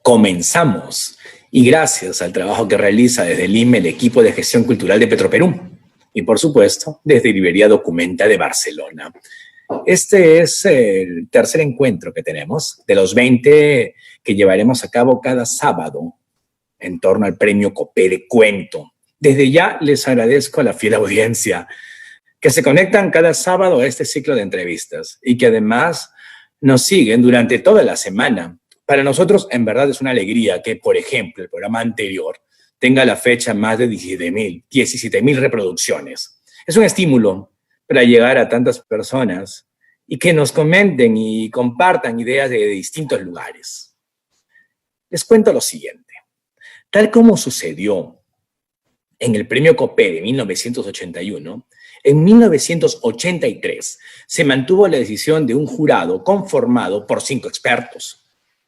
Comenzamos, y gracias al trabajo que realiza desde Lima el equipo de gestión cultural de Petroperú, y por supuesto, desde Librería Documenta de Barcelona. Este es el tercer encuentro que tenemos, de los 20 que llevaremos a cabo cada sábado, en torno al premio Copé de Cuento. Desde ya les agradezco a la fiel audiencia que se conectan cada sábado a este ciclo de entrevistas y que además nos siguen durante toda la semana. Para nosotros, en verdad, es una alegría que, por ejemplo, el programa anterior tenga a la fecha más de 17.000 reproducciones. Es un estímulo para llegar a tantas personas y que nos comenten y compartan ideas de distintos lugares. Les cuento lo siguiente. Tal como sucedió en el Premio Copé de 1981, en 1983 se mantuvo la decisión de un jurado conformado por 5 expertos,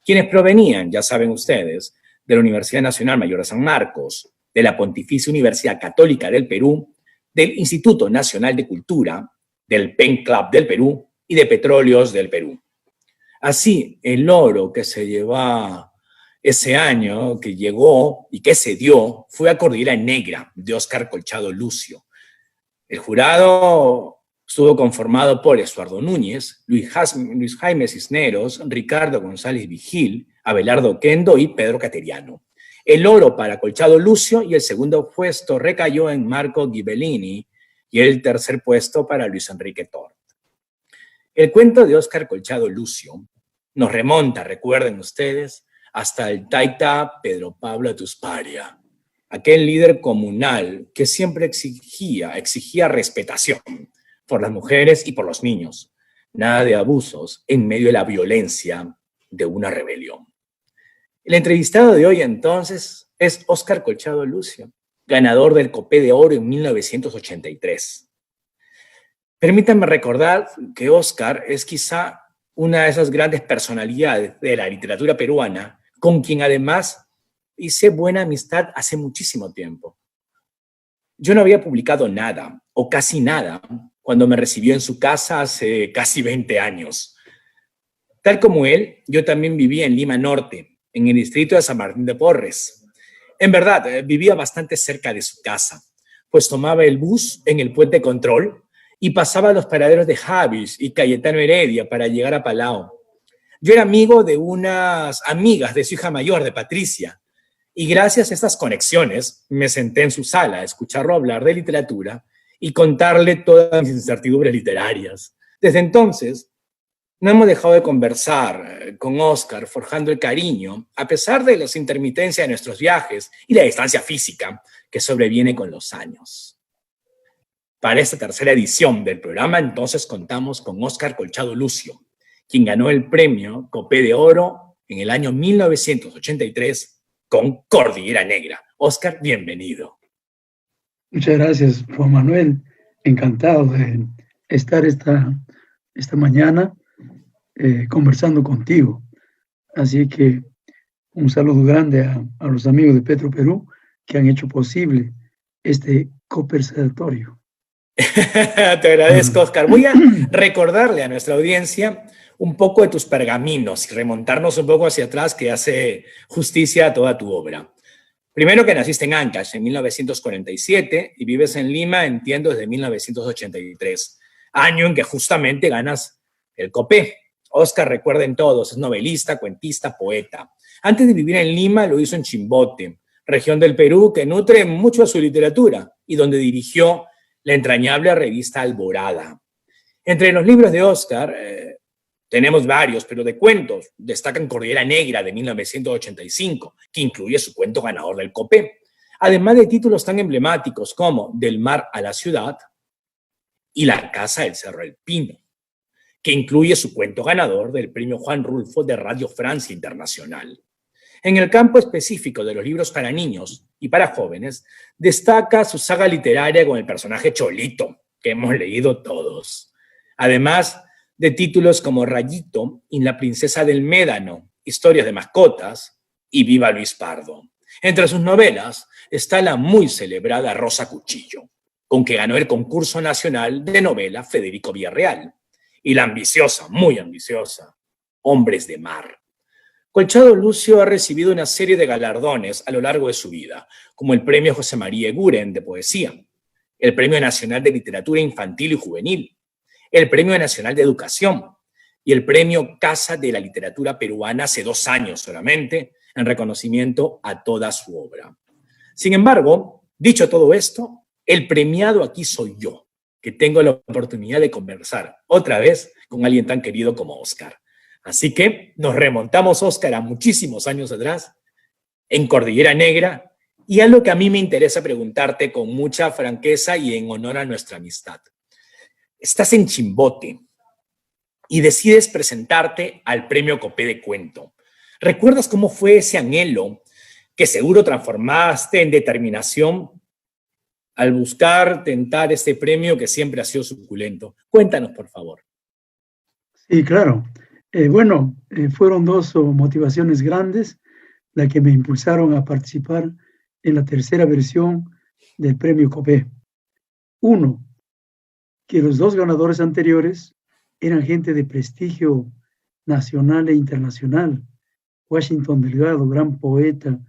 quienes provenían, ya saben ustedes, de la Universidad Nacional Mayor de San Marcos, de la Pontificia Universidad Católica del Perú, del Instituto Nacional de Cultura, del Pen Club del Perú y de Petróleos del Perú. Así, el oro que se llevó ese año, que llegó y que se dio, fue a Cordillera Negra, de Óscar Colchado Lucio. El jurado estuvo conformado por Estuardo Núñez, Luis Jaime Cisneros, Ricardo González Vigil, Abelardo Kendo y Pedro Cateriano. El oro para Colchado Lucio y el segundo puesto recayó en Marco Ghibellini y el tercer puesto para Luis Enrique Tort. El cuento de Óscar Colchado Lucio nos remonta, recuerden ustedes, hasta el taita Pedro Pablo Atusparia, aquel líder comunal que siempre exigía respetación por las mujeres y por los niños. Nada de abusos en medio de la violencia de una rebelión. El entrevistado de hoy entonces es Óscar Colchado Lucio, ganador del Copé de Oro en 1983. Permítanme recordar que Óscar es quizá una de esas grandes personalidades de la literatura peruana, con quien además hice buena amistad hace muchísimo tiempo. Yo no había publicado nada, o casi nada, cuando me recibió en su casa hace casi 20 años. Tal como él, yo también vivía en Lima Norte, en el distrito de San Martín de Porres. En verdad, vivía bastante cerca de su casa, pues tomaba el bus en el Puente Control y pasaba a los paraderos de Javis y Cayetano Heredia para llegar a Palau. Yo era amigo de unas amigas de su hija mayor, de Patricia, y gracias a estas conexiones me senté en su sala a escucharlo hablar de literatura y contarle todas mis incertidumbres literarias. Desde entonces, no hemos dejado de conversar con Óscar, forjando el cariño, a pesar de las intermitencias de nuestros viajes y la distancia física que sobreviene con los años. Para esta tercera edición del programa, entonces, contamos con Óscar Colchado Lucio, quien ganó el premio Copé de Oro en el año 1983 con Cordillera Negra. Óscar, bienvenido. Muchas gracias, Juan Manuel. Encantado de estar esta mañana conversando contigo. Así que un saludo grande a los amigos de Petroperú que han hecho posible este conversatorio. Te agradezco, Óscar. Voy a recordarle a nuestra audiencia un poco de tus pergaminos y remontarnos un poco hacia atrás, que hace justicia a toda tu obra. Primero, que naciste en Ancash en 1947 y vives en Lima, entiendo, desde 1983, año en que justamente ganas el Copé. Óscar, recuerden todos, es novelista, cuentista, poeta. Antes de vivir en Lima, lo hizo en Chimbote, región del Perú que nutre mucho a su literatura y donde dirigió la entrañable revista Alborada. Entre los libros de Óscar, tenemos varios, pero de cuentos destacan Cordillera Negra de 1985, que incluye su cuento ganador del Copé, además de títulos tan emblemáticos como Del mar a la ciudad y La casa del Cerro del Pino, que incluye su cuento ganador del premio Juan Rulfo de Radio Francia Internacional. En el campo específico de los libros para niños y para jóvenes, destaca su saga literaria con el personaje Cholito, que hemos leído todos. Además de títulos como Rayito y La princesa del Médano, Historias de mascotas y Viva Luis Pardo. Entre sus novelas está la muy celebrada Rosa Cuchillo, con que ganó el concurso nacional de novela Federico Villarreal, y la ambiciosa, muy ambiciosa, Hombres de Mar. Colchado Lucio ha recibido una serie de galardones a lo largo de su vida, como el Premio José María Eguren de Poesía, el Premio Nacional de Literatura Infantil y Juvenil, el Premio Nacional de Educación y el Premio Casa de la Literatura Peruana hace 2 años solamente, en reconocimiento a toda su obra. Sin embargo, dicho todo esto, el premiado aquí soy yo, que tengo la oportunidad de conversar otra vez con alguien tan querido como Oscar. Así que nos remontamos, Oscar, a muchísimos años atrás, en Cordillera Negra, y algo que a mí me interesa preguntarte con mucha franqueza y en honor a nuestra amistad. Estás en Chimbote y decides presentarte al Premio Copé de Cuento. ¿Recuerdas cómo fue ese anhelo que seguro transformaste en determinación al buscar tentar este premio que siempre ha sido suculento? Cuéntanos, por favor. Sí, claro. Fueron 2 motivaciones grandes las que me impulsaron a participar en la tercera versión del Premio Copé. Uno, que los 2 ganadores anteriores eran gente de prestigio nacional e internacional. Washington Delgado, gran poeta,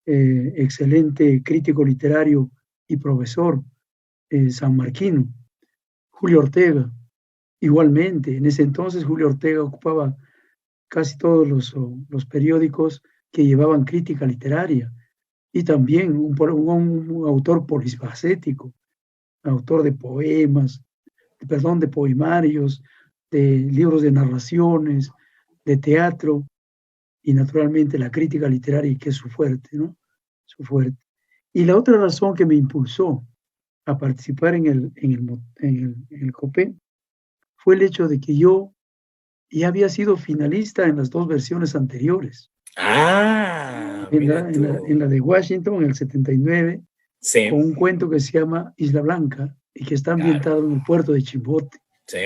excelente crítico literario y profesor sanmarquino. Julio Ortega, igualmente. En ese entonces Julio Ortega ocupaba casi todos los periódicos que llevaban crítica literaria, y también un autor polifacético, autor de poemas, de poemarios, de libros de narraciones, de teatro, y naturalmente la crítica literaria, que es su fuerte, ¿no? Su fuerte. Y la otra razón que me impulsó a participar en el COPE fue el hecho de que yo ya había sido finalista en las 2 versiones anteriores. En la de Washington, en el 79, sí, con un cuento que se llama Isla Blanca y que está ambientado en el puerto de Chimbote. Sí.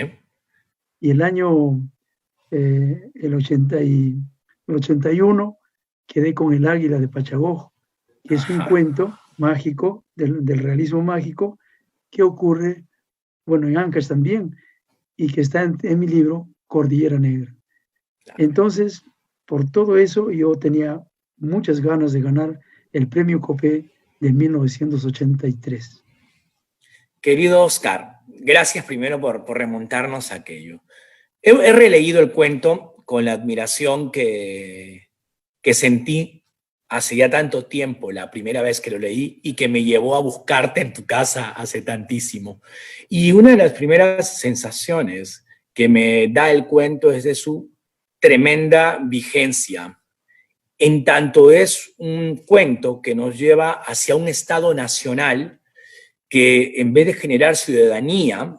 Y el año el 81 quedé con El Águila de Pachagojo, que es un cuento mágico, del realismo mágico, que ocurre, en Ancash también, y que está en mi libro Cordillera Negra. Entonces, por todo eso, yo tenía muchas ganas de ganar el Premio Copé de 1983. Querido Oscar, gracias primero por remontarnos a aquello. He releído el cuento con la admiración que sentí hace ya tanto tiempo, la primera vez que lo leí, y que me llevó a buscarte en tu casa hace tantísimo. Y una de las primeras sensaciones que me da el cuento es de su tremenda vigencia, en tanto es un cuento que nos lleva hacia un Estado nacional que, en vez de generar ciudadanía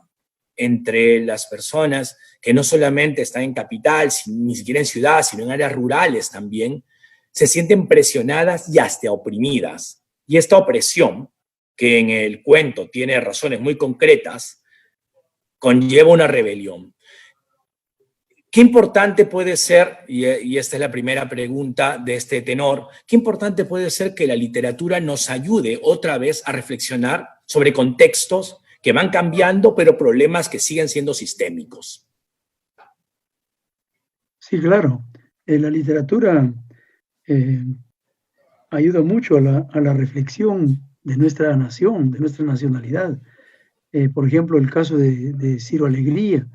entre las personas que no solamente están en capital, ni siquiera en ciudad, sino en áreas rurales también, se sienten presionadas y hasta oprimidas. Y esta opresión, que en el cuento tiene razones muy concretas, conlleva una rebelión. ¿Qué importante puede ser, y esta es la primera pregunta de este tenor, qué importante puede ser que la literatura nos ayude otra vez a reflexionar sobre contextos que van cambiando, pero problemas que siguen siendo sistémicos? Sí, claro. La literatura ayuda mucho a la reflexión de nuestra nación, de nuestra nacionalidad. Por ejemplo, el caso de Ciro Alegría,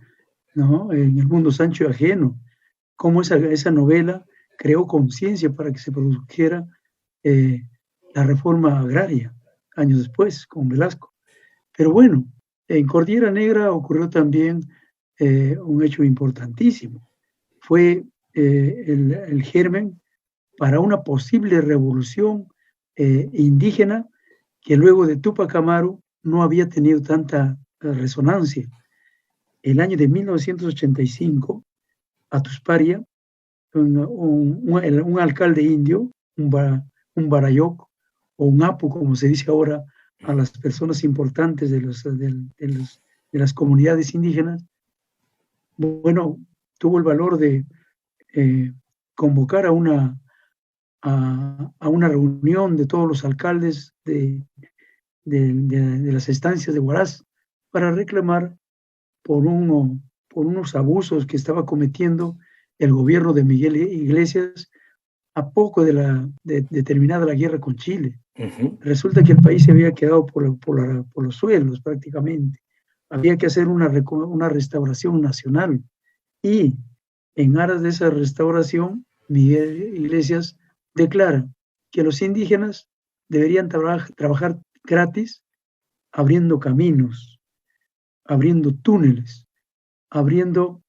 ¿no? En El mundo Sancho y ajeno, cómo esa novela creó conciencia para que se produjera la reforma agraria años después con Velasco. Pero bueno, en Cordillera Negra ocurrió también un hecho importantísimo. Fue el germen para una posible revolución indígena que luego de Túpac Amaru no había tenido tanta resonancia. El año de 1985, a Tusparia, un alcalde indio, un barayoc, o un apu, como se dice ahora a las personas importantes de las comunidades indígenas, tuvo el valor de convocar a una reunión de todos los alcaldes de las estancias de Huaraz para reclamar por unos abusos que estaba cometiendo el gobierno de Miguel Iglesias a poco de terminada la guerra con Chile. Resulta Resulta que el país se había quedado por los suelos prácticamente. Había que hacer una restauración nacional. Y en aras de esa restauración, Miguel Iglesias declara que los indígenas deberían trabajar gratis abriendo caminos, abriendo túneles, abriendo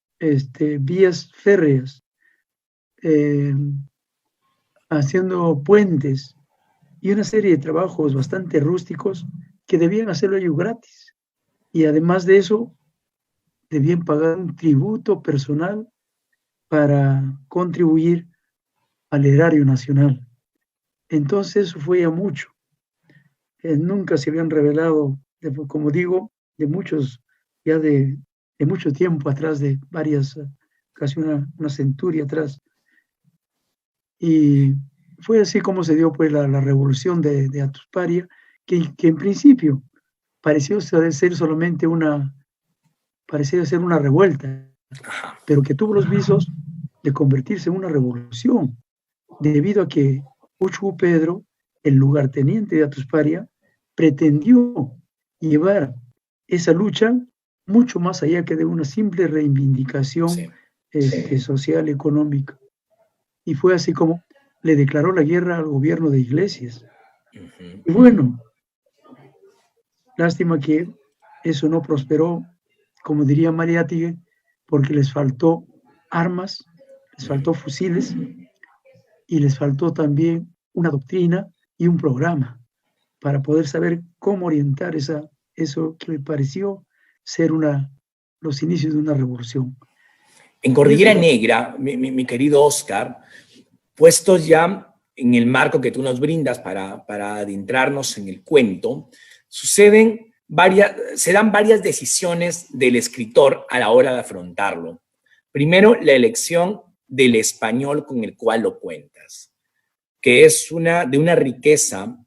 vías férreas, haciendo puentes y una serie de trabajos bastante rústicos que debían hacerlo ellos gratis. Y además de eso, debían pagar un tributo personal para contribuir al erario nacional. Entonces eso fue ya mucho. Nunca se habían revelado, como digo, de muchos, ya de mucho tiempo atrás, de varias, casi una centuria atrás. Y fue así como se dio pues la revolución de Atusparia, que en principio pareció ser solamente parecía ser una revuelta, pero que tuvo los visos de convertirse en una revolución, debido a que Uchu Pedro, el lugarteniente de Atusparia, pretendió llevar esa lucha mucho más allá que de una simple reivindicación social, económica. Y fue así como le declaró la guerra al gobierno de Iglesias. Y bueno, lástima que eso no prosperó, como diría Mariátegui, porque les faltó armas, les faltó fusiles y les faltó también una doctrina y un programa para poder saber cómo orientar eso que me pareció ser los inicios de una revolución. En Cordillera Negra, mi querido Oscar, puestos ya en el marco que tú nos brindas para adentrarnos en el cuento, se dan varias decisiones del escritor a la hora de afrontarlo. Primero, la elección del español con el cual lo cuentas, que es de una riqueza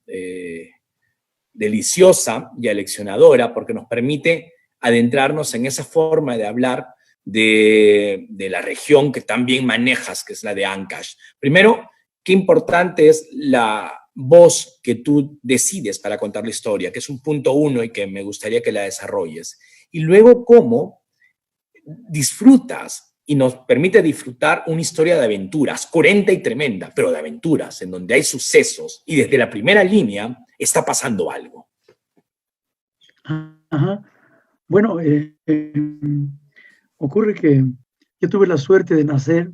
deliciosa y aleccionadora, porque nos permite adentrarnos en esa forma de hablar de la región que también manejas, que es la de Ancash. Primero, qué importante es la voz que tú decides para contar la historia, que es un punto uno y que me gustaría que la desarrolles. Y luego, cómo disfrutas y nos permite disfrutar una historia de aventuras, cruenta y tremenda, pero de aventuras, en donde hay sucesos y desde la primera línea está pasando algo. Ajá. Bueno, ocurre que yo tuve la suerte de nacer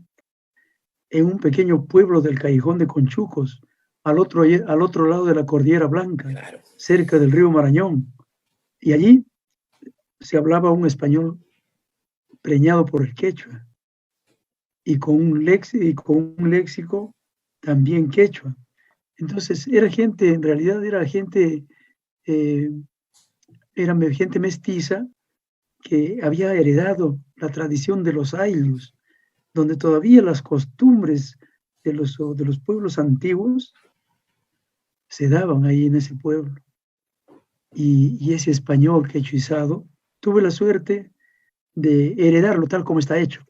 en un pequeño pueblo del Callejón de Conchucos, al otro lado de la Cordillera Blanca, claro, cerca del río Marañón. Y allí se hablaba un español preñado por el quechua y con un léxico también quechua. Entonces en realidad era gente mestiza que había heredado la tradición de los ayllus, donde todavía las costumbres de los pueblos antiguos se daban ahí en ese pueblo. Y ese español quechuizado, tuve la suerte de heredarlo tal como está hecho.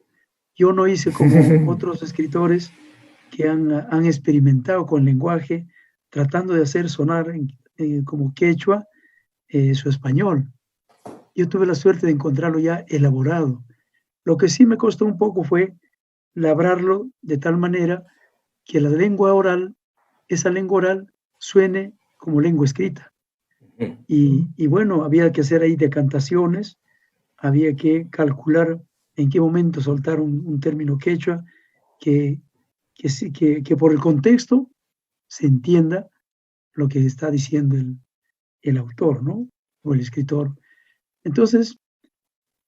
Yo no hice como otros escritores que han experimentado con el lenguaje, tratando de hacer sonar como quechua su español. Yo tuve la suerte de encontrarlo ya elaborado. Lo que sí me costó un poco fue labrarlo de tal manera que esa lengua oral, suene como lengua escrita. Y bueno, había que hacer ahí decantaciones, había que calcular en qué momento soltar un término quechua que por el contexto se entienda lo que está diciendo el autor, ¿no? O el escritor. Entonces,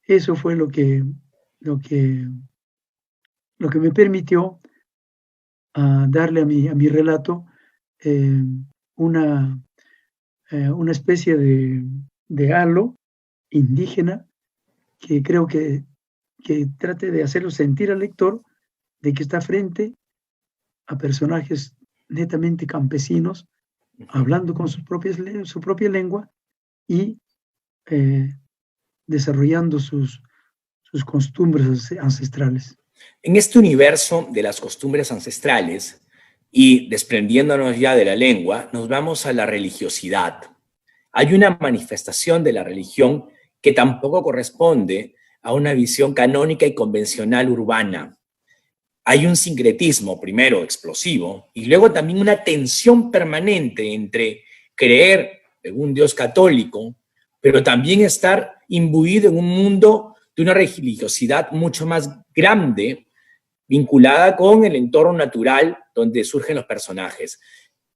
eso fue lo que me permitió darle a mi relato una especie de halo indígena que creo que trate de hacerlo sentir al lector de que está frente a personajes netamente campesinos, hablando con su propia lengua y desarrollando sus costumbres ancestrales. En este universo de las costumbres ancestrales, Y desprendiéndonos ya de la lengua, nos vamos a la religiosidad. Hay una manifestación de la religión que tampoco corresponde a una visión canónica y convencional urbana. Hay un sincretismo, primero explosivo, y luego también una tensión permanente entre creer en un Dios católico, pero también estar imbuido en un mundo de una religiosidad mucho más grande, vinculada con el entorno natural donde surgen los personajes.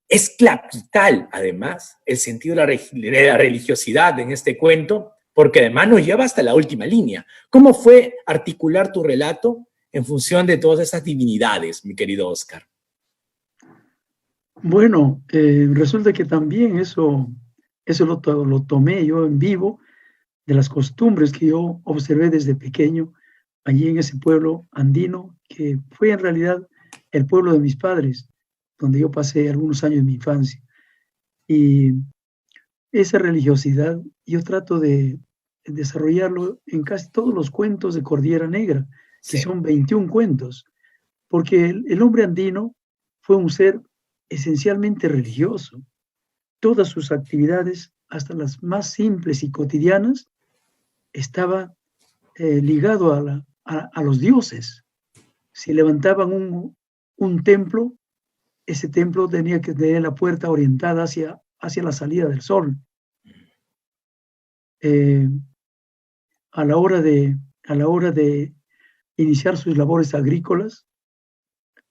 Es capital, además, el sentido de la religiosidad en este cuento, porque además nos lleva hasta la última línea. ¿Cómo fue articular tu relato en función de todas esas divinidades, mi querido Oscar? Bueno, resulta que también eso lo tomé yo en vivo de las costumbres que yo observé desde pequeño allí en ese pueblo andino, que fue en realidad el pueblo de mis padres, donde yo pasé algunos años de mi infancia. Y esa religiosidad yo trato de desarrollarlo en casi todos los cuentos de Cordillera Negra, que Sí. son 21 cuentos, porque el hombre andino fue un ser esencialmente religioso. Todas sus actividades, hasta las más simples y cotidianas, estaba ligado a los dioses. Si levantaban un templo, ese templo tenía que tener la puerta orientada hacia la salida del sol. Eh, a la hora de iniciar sus labores agrícolas,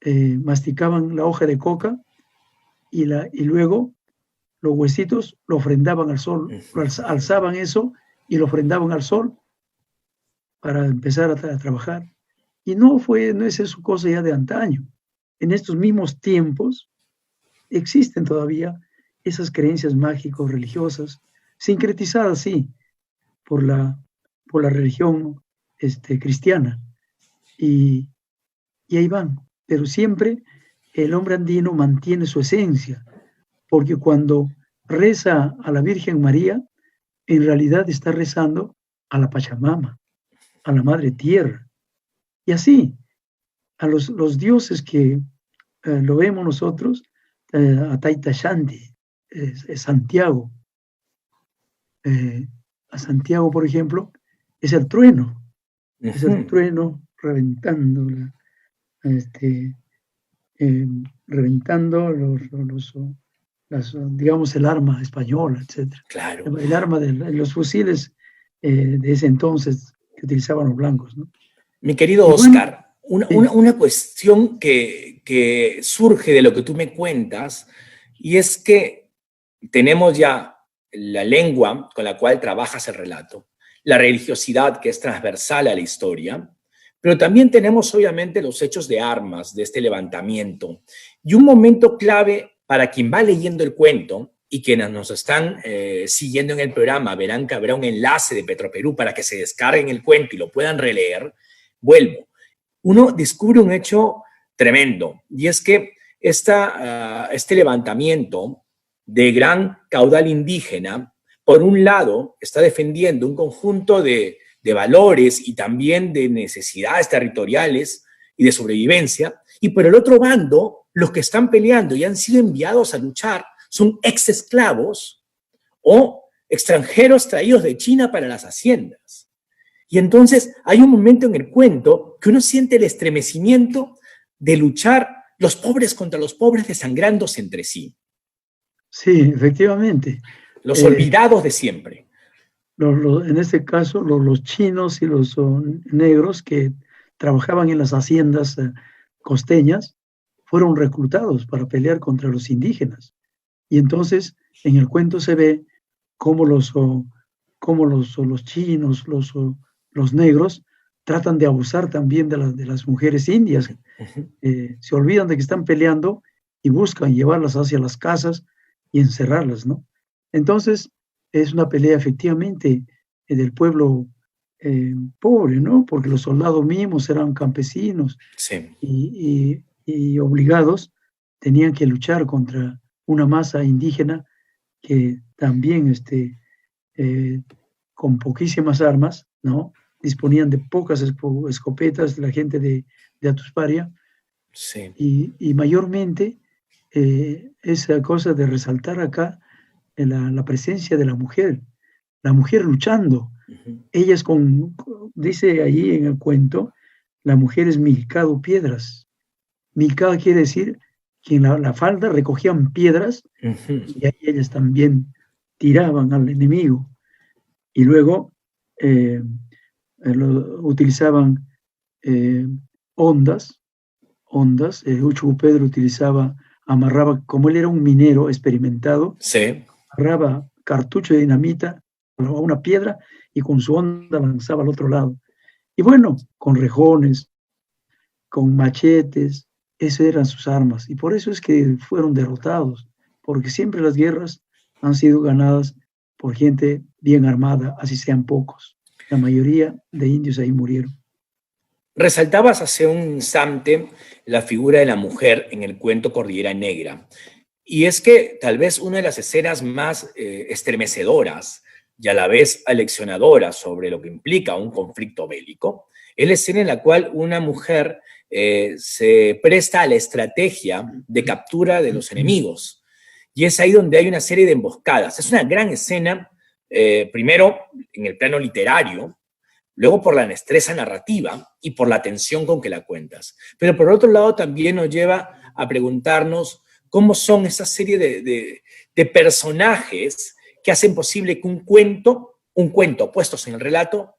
masticaban la hoja de coca y luego los huesitos lo ofrendaban al sol, alzaban eso y lo ofrendaban al sol para empezar a trabajar. Y no es eso cosa ya de antaño. En estos mismos tiempos existen todavía esas creencias mágicos religiosas, sincretizadas, sí, por la religión cristiana. Y ahí van. Pero siempre el hombre andino mantiene su esencia, porque cuando reza a la Virgen María, en realidad está rezando a la Pachamama, a la Madre Tierra. Y así, a los dioses que lo vemos nosotros, a Taita Shanti, Santiago. A Santiago, por ejemplo, es el trueno. Es el trueno reventando, reventando digamos, el arma española, etc. Claro. El arma de los fusiles de ese entonces que utilizaban los blancos, ¿no? Mi querido Oscar, una cuestión que surge de lo que tú me cuentas, y es que tenemos ya la lengua con la cual trabajas el relato, la religiosidad que es transversal a la historia, pero también tenemos obviamente los hechos de armas de este levantamiento. Y un momento clave para quien va leyendo el cuento y quienes nos están siguiendo en el programa verán que habrá un enlace de Petroperú para que se descarguen el cuento y lo puedan releer. Vuelvo. Uno descubre un hecho tremendo, y es que este levantamiento de gran caudal indígena, por un lado, está defendiendo un conjunto de valores y también de necesidades territoriales y de sobrevivencia, y por el otro bando, los que están peleando y han sido enviados a luchar son ex esclavos o extranjeros traídos de China para las haciendas. Y entonces hay un momento en el cuento que uno siente el estremecimiento de luchar los pobres contra los pobres, desangrándose entre sí. Sí, efectivamente. Los olvidados de siempre. En este caso, los chinos y los negros que trabajaban en las haciendas costeñas fueron reclutados para pelear contra los indígenas. Y entonces en el cuento se ve cómo los chinos, los negros, tratan de abusar también de las mujeres indias. Se olvidan de que están peleando y buscan llevarlas hacia las casas y encerrarlas, ¿no? Entonces, es una pelea efectivamente del pueblo pobre, ¿no? Porque los soldados mismos eran campesinos, sí. y obligados tenían que luchar contra una masa indígena que también con poquísimas armas, ¿no? Disponían de pocas escopetas, la gente de Atusparia, sí. y mayormente esa cosa de resaltar acá la presencia de la mujer luchando. Ella es dice ahí en el cuento, la mujer es milcado piedras. Milcado quiere decir que en la falda recogían piedras y ahí ellas también tiraban al enemigo. Y luego utilizaban ondas. Uchu Pedro amarraba, como él era un minero experimentado, sí, agarraba cartucho de dinamita a una piedra y con su onda avanzaba al otro lado. Y bueno, con rejones, con machetes, esas eran sus armas. Y por eso es que fueron derrotados, porque siempre las guerras han sido ganadas por gente bien armada, así sean pocos. La mayoría de indios ahí murieron. Resaltabas hace un instante la figura de la mujer en el cuento Cordillera Negra. Y es que tal vez una de las escenas más estremecedoras y a la vez aleccionadoras sobre lo que implica un conflicto bélico es la escena en la cual una mujer se presta a la estrategia de captura de los enemigos. Y es ahí donde hay una serie de emboscadas. Es una gran escena, primero en el plano literario, luego por la destreza narrativa y por la tensión con que la cuentas. Pero por otro lado también nos lleva a preguntarnos cómo son esa serie de personajes que hacen posible que un cuento puestos en el relato,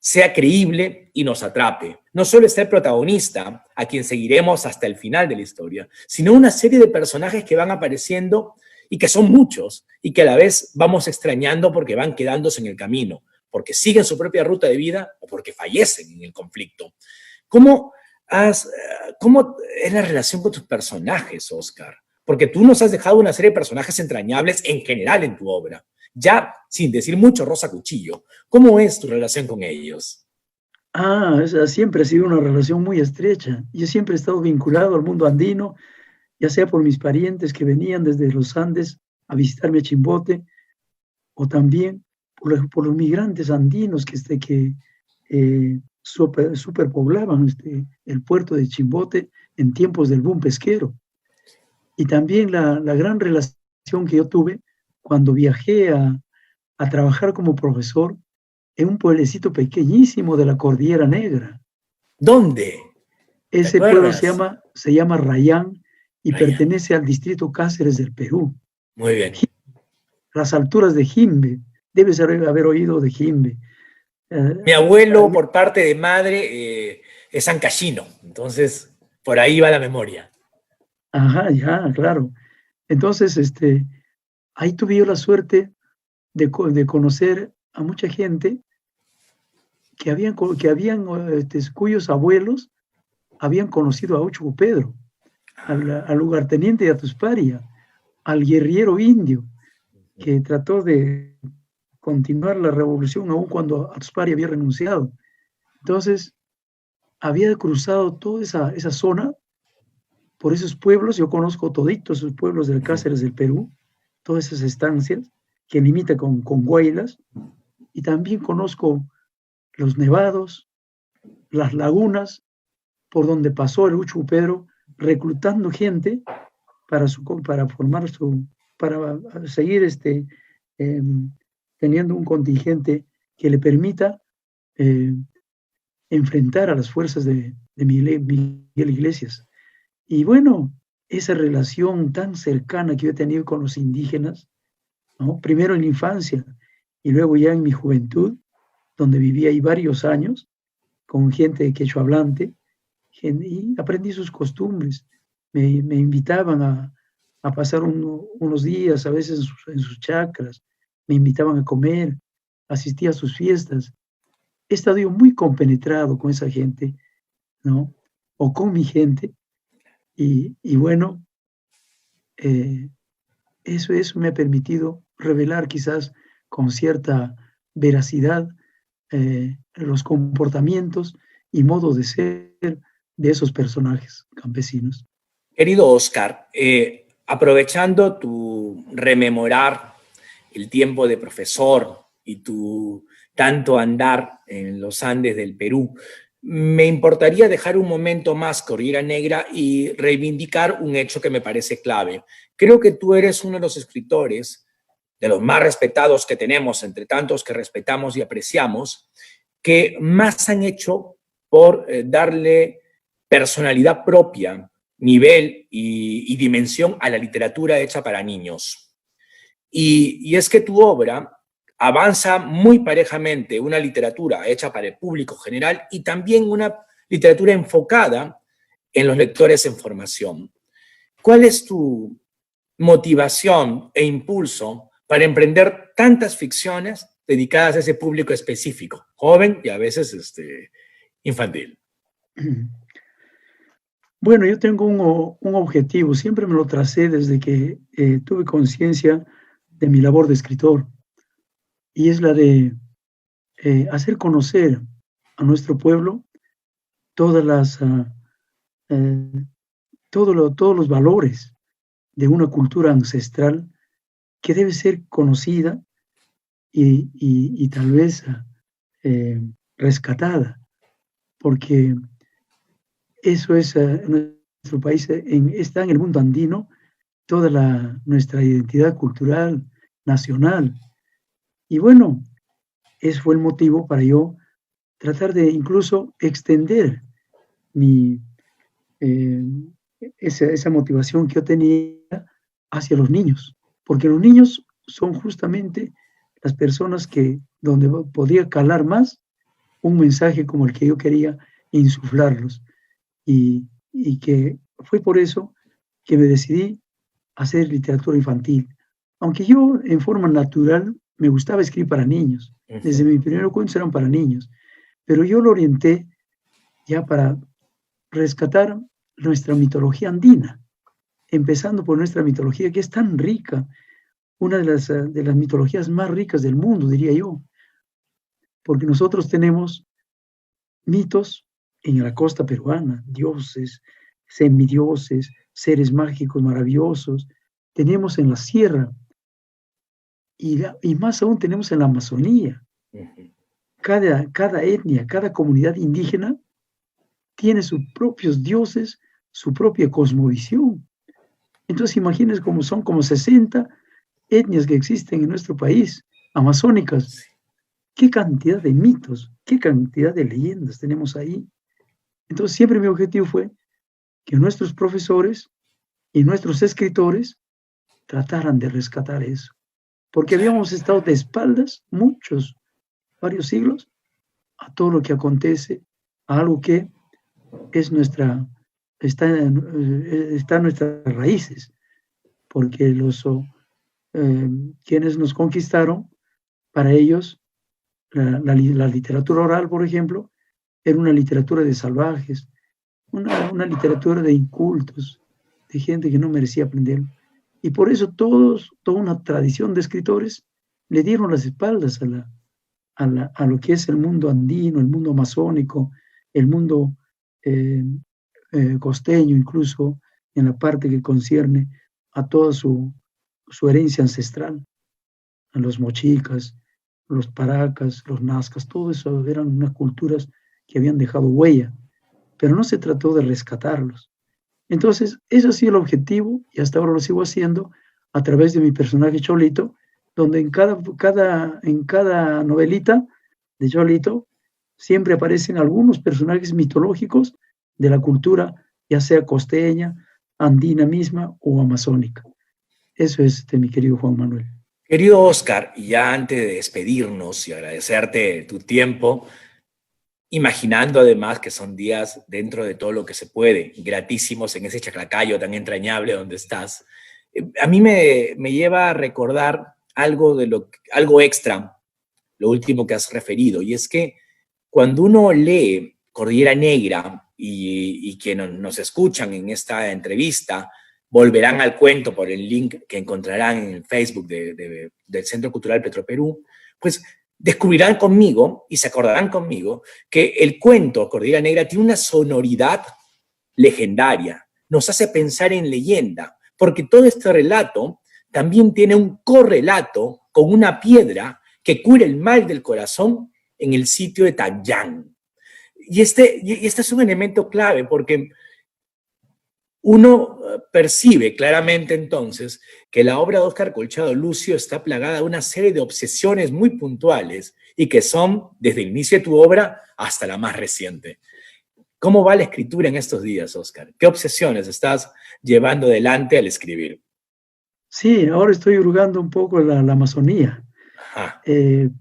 sea creíble y nos atrape. No solo está el protagonista, a quien seguiremos hasta el final de la historia, sino una serie de personajes que van apareciendo y que son muchos y que a la vez vamos extrañando porque van quedándose en el camino, porque siguen su propia ruta de vida o porque fallecen en el conflicto. ¿Cómo es la relación con tus personajes, Oscar? Porque tú nos has dejado una serie de personajes entrañables en general en tu obra. Ya, sin decir mucho, Rosa Cuchillo, ¿cómo es tu relación con ellos? Esa siempre ha sido una relación muy estrecha. Yo siempre he estado vinculado al mundo andino, ya sea por mis parientes que venían desde los Andes a visitarme a Chimbote, o también por los migrantes andinos que superpoblaban el puerto de Chimbote en tiempos del boom pesquero. Y también la gran relación que yo tuve cuando viajé a trabajar como profesor en un pueblecito pequeñísimo de la Cordillera Negra. ¿Dónde? ¿Te Ese pueblo acuerdas? se llama Rayán y Ryan. pertenece al distrito Cáceres del Perú. Muy bien. Las alturas de Jimbe, debes haber oído de Jimbe. Mi abuelo, por parte de madre, es ancashino, entonces por ahí va la memoria. Ajá, ya, claro. Entonces, ahí tuve yo la suerte de conocer a mucha gente cuyos abuelos habían conocido a Uchu Pedro, al lugarteniente de Atusparia, al guerrillero indio que trató de continuar la revolución aún cuando Atusparia había renunciado. Entonces, había cruzado toda esa zona por esos pueblos. Yo conozco toditos esos pueblos del Cáceres del Perú, todas esas estancias que limita con Huaylas, y también conozco los nevados, las lagunas, por donde pasó el Uchu Pedro reclutando gente para seguir eh, teniendo un contingente que le permita eh, enfrentar a las fuerzas de Miguel Iglesias. Y bueno, esa relación tan cercana que yo he tenido con los indígenas, ¿no? Primero en la infancia y luego ya en mi juventud, donde viví ahí varios años con gente quechua hablante, y aprendí sus costumbres. Me invitaban a pasar unos días, a veces en sus chacras, me invitaban a comer, asistía a sus fiestas. He estado yo muy compenetrado con esa gente, ¿no? O con mi gente, y bueno, eh, eso me ha permitido revelar quizás con cierta veracidad los comportamientos y modos de ser de esos personajes campesinos. Querido Oscar, aprovechando tu rememorar el tiempo de profesor y tu tanto andar en los Andes del Perú, me importaría dejar un momento más Cordillera Negra y reivindicar un hecho que me parece clave. Creo que tú eres uno de los escritores, de los más respetados que tenemos, entre tantos que respetamos y apreciamos, que más han hecho por darle personalidad propia, nivel y dimensión a la literatura hecha para niños. Y es que tu obra avanza muy parejamente una literatura hecha para el público general y también una literatura enfocada en los lectores en formación. ¿Cuál es tu motivación e impulso para emprender tantas ficciones dedicadas a ese público específico, joven y a veces infantil? Bueno, yo tengo un objetivo, siempre me lo tracé desde que tuve conciencia de mi labor de escritor, y es la de hacer conocer a nuestro pueblo todas las, eh, todos los valores de una cultura ancestral que debe ser conocida y tal vez rescatada, porque eso es nuestro país, está en el mundo andino toda nuestra identidad cultural, nacional. Y bueno, ese fue el motivo para yo tratar de incluso extender mi, eh, esa motivación que yo tenía hacia los niños, porque los niños son justamente las personas donde podía calar más un mensaje como el que yo quería insuflarlos. Y que fue por eso que me decidí a hacer literatura infantil. Aunque yo en forma natural me gustaba escribir para niños. Desde mis primeros cuentos eran para niños. Pero yo lo orienté ya para rescatar nuestra mitología andina, empezando por nuestra mitología que es tan rica, una de las mitologías más ricas del mundo, diría yo, porque nosotros tenemos mitos en la costa peruana, dioses, semidioses, seres mágicos maravillosos, tenemos en la sierra y más aún tenemos en la Amazonía. Cada etnia, cada comunidad indígena tiene sus propios dioses, su propia cosmovisión. Entonces imagínense cómo son como 60 etnias que existen en nuestro país, amazónicas. Qué cantidad de mitos, qué cantidad de leyendas tenemos ahí. Entonces siempre mi objetivo fue que nuestros profesores y nuestros escritores trataran de rescatar eso. Porque habíamos estado de espaldas varios siglos, a todo lo que acontece, a algo que es está en nuestras raíces. Porque quienes nos conquistaron, para ellos, la literatura oral, por ejemplo, era una literatura de salvajes, una literatura de incultos, de gente que no merecía aprenderlo. Y por eso toda una tradición de escritores le dieron las espaldas a lo que es el mundo andino, el mundo amazónico, el mundo costeño, incluso en la parte que concierne a toda su herencia ancestral, a los mochicas, los paracas, los nazcas, todo eso eran unas culturas que habían dejado huella, pero no se trató de rescatarlos. Entonces, ese ha sido el objetivo y hasta ahora lo sigo haciendo a través de mi personaje Cholito, donde en cada novelita de Cholito siempre aparecen algunos personajes mitológicos de la cultura, ya sea costeña, andina misma o amazónica. Eso es, mi querido Juan Manuel. Querido Oscar, y ya antes de despedirnos y agradecerte tu tiempo, imaginando además que son días dentro de todo lo que se puede, gratísimos en ese Chaclacayo tan entrañable donde estás, a mí me lleva a recordar algo extra, lo último que has referido, y es que cuando uno lee Cordillera Negra y quienes nos escuchan en esta entrevista volverán al cuento por el link que encontrarán en el Facebook del Centro Cultural Petroperú, pues descubrirán conmigo y se acordarán conmigo que el cuento Cordillera Negra tiene una sonoridad legendaria, nos hace pensar en leyenda, porque todo este relato también tiene un correlato con una piedra que cura el mal del corazón en el sitio de Tanyán. Y este es un elemento clave porque uno percibe claramente entonces que la obra de Óscar Colchado Lucio está plagada de una serie de obsesiones muy puntuales y que son desde el inicio de tu obra hasta la más reciente. ¿Cómo va la escritura en estos días, Óscar? ¿Qué obsesiones estás llevando adelante al escribir? Sí, ahora estoy hurgando un poco la Amazonía. Ajá.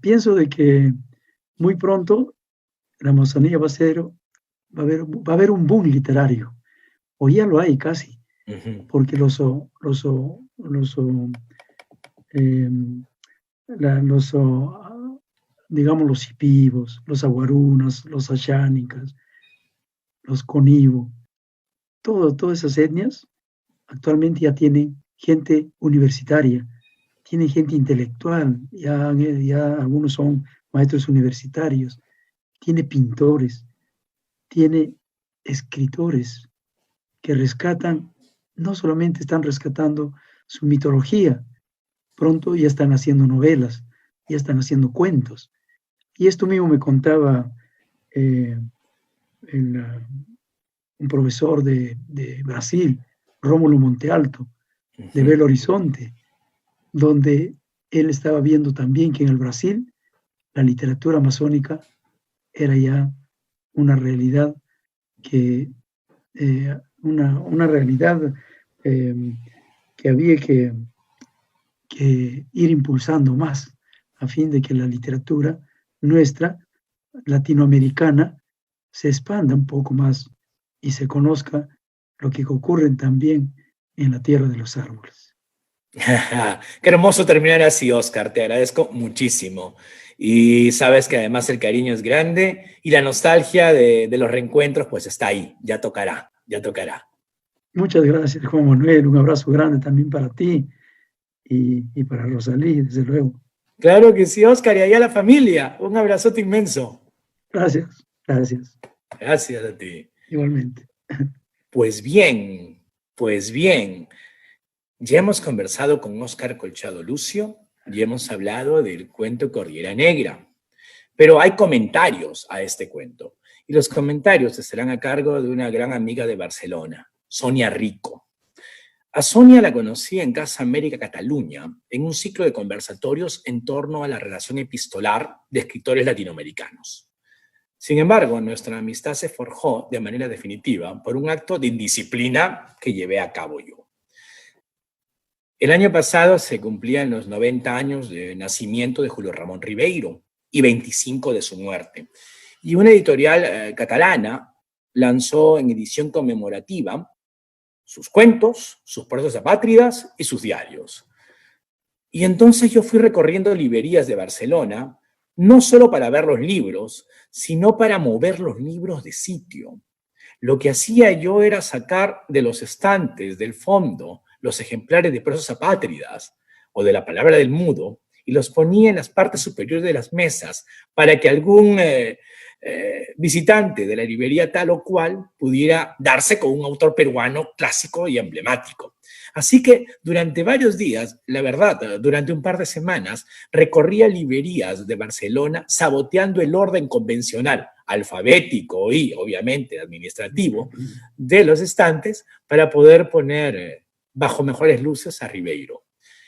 Pienso de que muy pronto la Amazonía va a haber un boom literario, o ya lo hay casi, Uh-huh. porque em, digamos, los Sipibos, los Aguarunas, los Ashánicas, los Conibo, todas esas etnias actualmente ya tienen gente universitaria, tienen gente intelectual, ya algunos son maestros universitarios, tiene pintores, tiene escritores que rescatan, no solamente están rescatando su mitología, pronto ya están haciendo novelas, ya están haciendo cuentos. Y esto mismo me contaba eh, un profesor de Brasil, Rómulo Monte Alto, de Uh-huh. Belo Horizonte, donde él estaba viendo también que en el Brasil la literatura amazónica era ya una realidad una realidad eh, que había que ir impulsando más a fin de que la literatura nuestra, latinoamericana, se expanda un poco más y se conozca lo que ocurre también en la tierra de los árboles. Qué hermoso terminar así, Oscar. Te agradezco muchísimo. Y sabes que además el cariño es grande y la nostalgia de los reencuentros pues está ahí. Ya tocará, ya tocará. Muchas gracias, Juan Manuel. Un abrazo grande también para ti y para Rosalí, desde luego. Claro que sí, Oscar, y allá la familia. Un abrazote inmenso. Gracias, gracias. Gracias a ti. Igualmente. Pues bien, pues bien. Ya hemos conversado con Óscar Colchado Lucio y hemos hablado del cuento Cordillera Negra. Pero hay comentarios a este cuento. Y los comentarios estarán a cargo de una gran amiga de Barcelona, Sonia Rico. A Sonia la conocí en Casa América Cataluña, en un ciclo de conversatorios en torno a la relación epistolar de escritores latinoamericanos. Sin embargo, nuestra amistad se forjó de manera definitiva por un acto de indisciplina que llevé a cabo yo. El año pasado se cumplían los 90 años de nacimiento de Julio Ramón Ribeiro y 25 de su muerte. Y una editorial catalana lanzó en edición conmemorativa sus cuentos, sus proezas apátridas y sus diarios. Y entonces yo fui recorriendo librerías de Barcelona, no solo para ver los libros, sino para mover los libros de sitio. Lo que hacía yo era sacar de los estantes, del fondo, los ejemplares de prosas apátridas o de la palabra del mudo y los ponía en las partes superiores de las mesas para que algún visitante de la librería tal o cual pudiera darse con un autor peruano clásico y emblemático. Así que durante varios días, la verdad, durante un par de semanas, recorría librerías de Barcelona saboteando el orden convencional, alfabético y obviamente administrativo, de los estantes para poder poner bajo mejores luces a Ribeiro.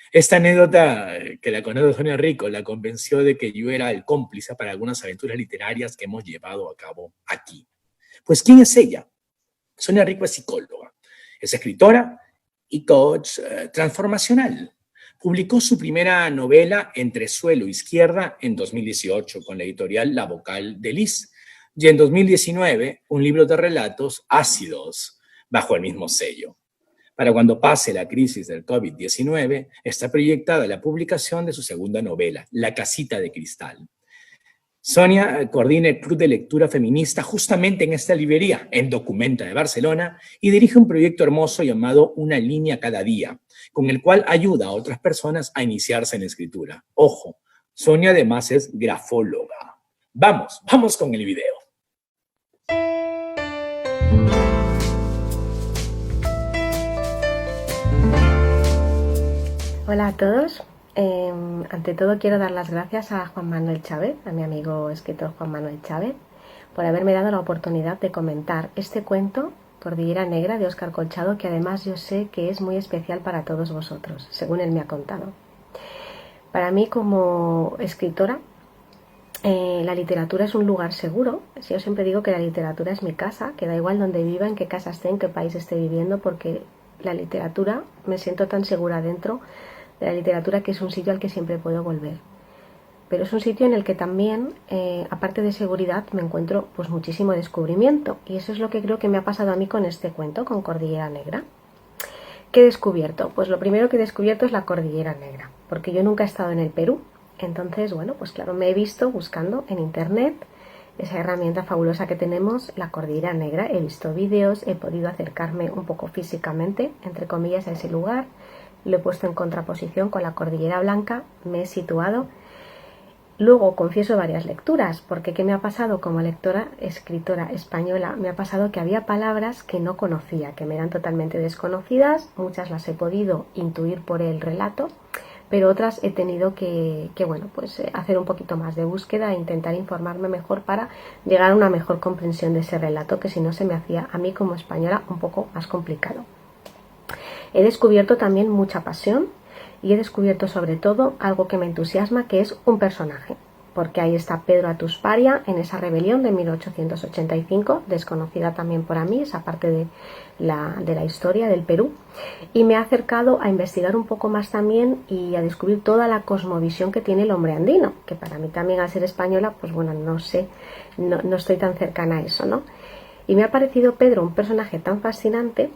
Esta anécdota que la conoce Sonia Rico la convenció de que yo era el cómplice para algunas aventuras literarias que hemos llevado a cabo aquí. Pues, ¿quién es ella? Sonia Rico es psicóloga, es escritora y coach transformacional. Publicó su primera novela Entre suelo e izquierda en 2018 con la editorial La Vocal de Lis y en 2019 un libro de relatos Ácidos bajo el mismo sello. Para cuando pase la crisis del COVID-19, está proyectada la publicación de su segunda novela, La Casita de Cristal. Sonia coordina el Club de Lectura Feminista justamente en esta librería, en Documenta de Barcelona, y dirige un proyecto hermoso llamado Una línea cada día, con el cual ayuda a otras personas a iniciarse en escritura. Ojo, Sonia además es grafóloga. Vamos con el video. Hola a todos. Ante todo quiero dar las gracias a Juan Manuel Chávez, a mi amigo escritor Juan Manuel Chávez, por haberme dado la oportunidad de comentar este cuento, Cordillera Negra, de Óscar Colchado, que además yo sé que es muy especial para todos vosotros, según él me ha contado. Para mí, como escritora, la literatura es un lugar seguro. Yo siempre digo que la literatura es mi casa, que da igual donde viva, en qué casa esté, en qué país esté viviendo, porque la literatura, me siento tan segura dentro de la literatura que es un sitio al que siempre puedo volver. Pero es un sitio en el que también, aparte de seguridad, me encuentro pues muchísimo descubrimiento. Y eso es lo que creo que me ha pasado a mí con este cuento, con Cordillera Negra. ¿Qué he descubierto? Pues lo primero que he descubierto es la Cordillera Negra, porque yo nunca he estado en el Perú. Entonces, bueno, pues claro, me he visto buscando en internet esa herramienta fabulosa que tenemos, la Cordillera Negra. He visto vídeos, he podido acercarme un poco físicamente, entre comillas, a ese lugar. Lo he puesto en contraposición con la Cordillera Blanca, me he situado. Luego confieso varias lecturas, porque ¿qué me ha pasado como lectora, escritora española? Me ha pasado que había palabras que no conocía, que me eran totalmente desconocidas, muchas las he podido intuir por el relato, pero otras he tenido que bueno, pues hacer un poquito más de búsqueda e intentar informarme mejor para llegar a una mejor comprensión de ese relato, que si no se me hacía a mí como española un poco más complicado. He descubierto también mucha pasión y he descubierto sobre todo algo que me entusiasma, que es un personaje, porque ahí está Pedro Atusparia en esa rebelión de 1885, desconocida también por mí, esa parte de la historia del Perú, y me ha acercado a investigar un poco más también y a descubrir toda la cosmovisión que tiene el hombre andino, que para mí también, al ser española, pues bueno, no sé, no estoy tan cercana a eso, ¿no? Y me ha parecido Pedro un personaje tan fascinante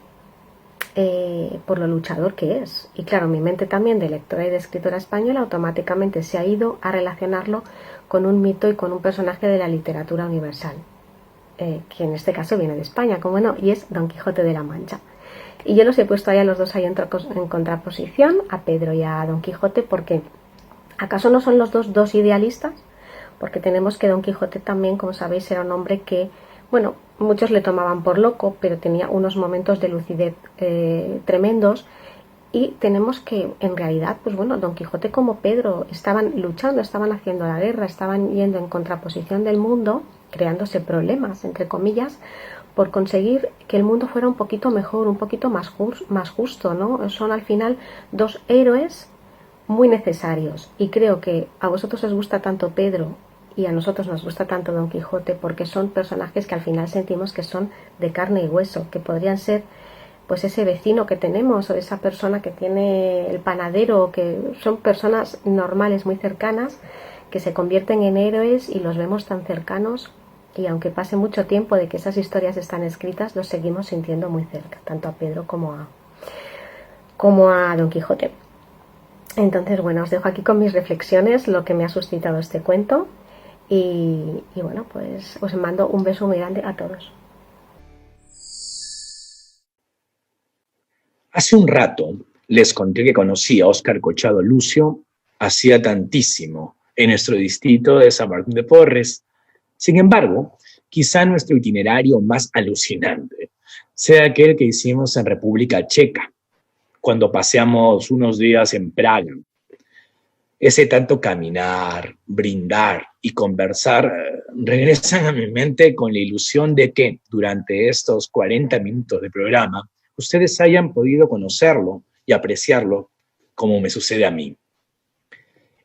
por lo luchador que es. Y claro, mi mente también de lectora y de escritora española automáticamente se ha ido a relacionarlo con un mito y con un personaje de la literatura universal, que en este caso viene de España, como no, y es Don Quijote de la Mancha. Y yo los he puesto ahí a los dos ahí en contraposición, a Pedro y a Don Quijote, porque ¿acaso no son los dos idealistas? Porque tenemos que Don Quijote también, como sabéis, era un hombre que, bueno, muchos le tomaban por loco, pero tenía unos momentos de lucidez tremendos. Y tenemos que, en realidad, pues bueno, Don Quijote como Pedro estaban luchando, estaban haciendo la guerra, estaban yendo en contraposición del mundo, creándose problemas, entre comillas, por conseguir que el mundo fuera un poquito mejor, un poquito más justo, ¿no? Son al final dos héroes muy necesarios. Y creo que a vosotros os gusta tanto Pedro y a nosotros nos gusta tanto Don Quijote, porque son personajes que al final sentimos que son de carne y hueso, que podrían ser pues ese vecino que tenemos o esa persona que tiene el panadero, que son personas normales muy cercanas que se convierten en héroes y los vemos tan cercanos, y aunque pase mucho tiempo de que esas historias están escritas, los seguimos sintiendo muy cerca, tanto a Pedro como a Don Quijote. Entonces, bueno, os dejo aquí con mis reflexiones, lo que me ha suscitado este cuento. Y bueno, pues os mando un beso muy grande a todos. Hace un rato les conté que conocí a Óscar Colchado Lucio hacía tantísimo en nuestro distrito de San Martín de Porres. Sin embargo, quizá nuestro itinerario más alucinante sea aquel que hicimos en República Checa, cuando paseamos unos días en Praga. Ese tanto caminar, brindar y conversar regresan a mi mente con la ilusión de que durante estos 40 minutos de programa ustedes hayan podido conocerlo y apreciarlo como me sucede a mí.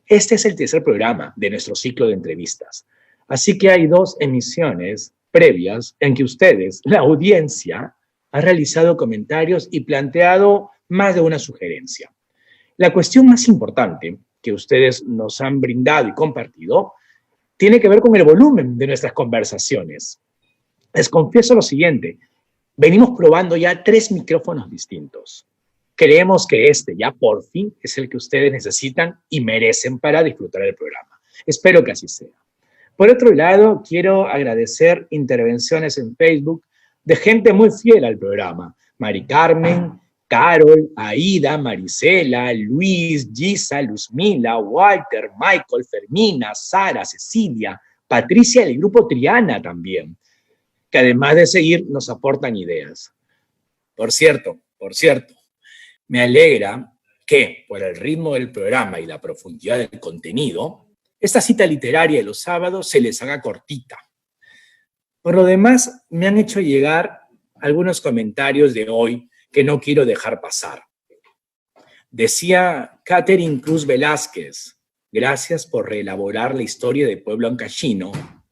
Este es el tercer programa de nuestro ciclo de entrevistas, así que hay 2 emisiones previas en que ustedes, la audiencia, ha realizado comentarios y planteado más de una sugerencia. La cuestión más importante que ustedes nos han brindado y compartido tiene que ver con el volumen de nuestras conversaciones. Les confieso lo siguiente, venimos probando ya 3 micrófonos distintos. Creemos que este ya por fin es el que ustedes necesitan y merecen para disfrutar del programa. Espero que así sea. Por otro lado, quiero agradecer intervenciones en Facebook de gente muy fiel al programa. Mari Carmen, Carol, Aida, Marisela, Luis, Gisa, Luzmila, Walter, Michael, Fermina, Sara, Cecilia, Patricia del grupo Triana también, que además de seguir nos aportan ideas. Por cierto, me alegra que, por el ritmo del programa y la profundidad del contenido, esta cita literaria de los sábados se les haga cortita. Por lo demás, me han hecho llegar algunos comentarios de hoy que no quiero dejar pasar. Decía Catherine Cruz Velázquez, gracias por reelaborar la historia del pueblo ancashino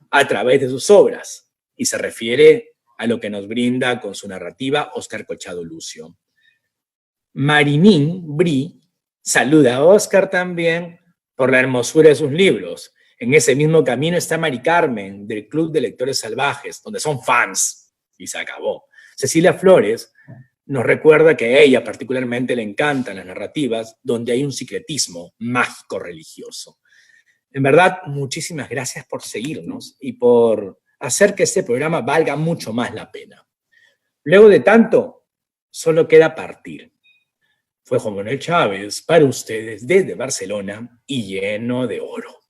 a través de sus obras, y se refiere a lo que nos brinda con su narrativa Óscar Colchado Lucio. Marinín Bri saluda a Óscar también por la hermosura de sus libros. En ese mismo camino está Mari Carmen, del Club de Lectores Salvajes, donde son fans, y se acabó. Cecilia Flores nos recuerda que a ella particularmente le encantan las narrativas donde hay un secretismo mágico religioso. En verdad, muchísimas gracias por seguirnos y por hacer que este programa valga mucho más la pena. Luego de tanto, solo queda partir. Fue Juan Manuel Chávez para ustedes desde Barcelona y lleno de oro.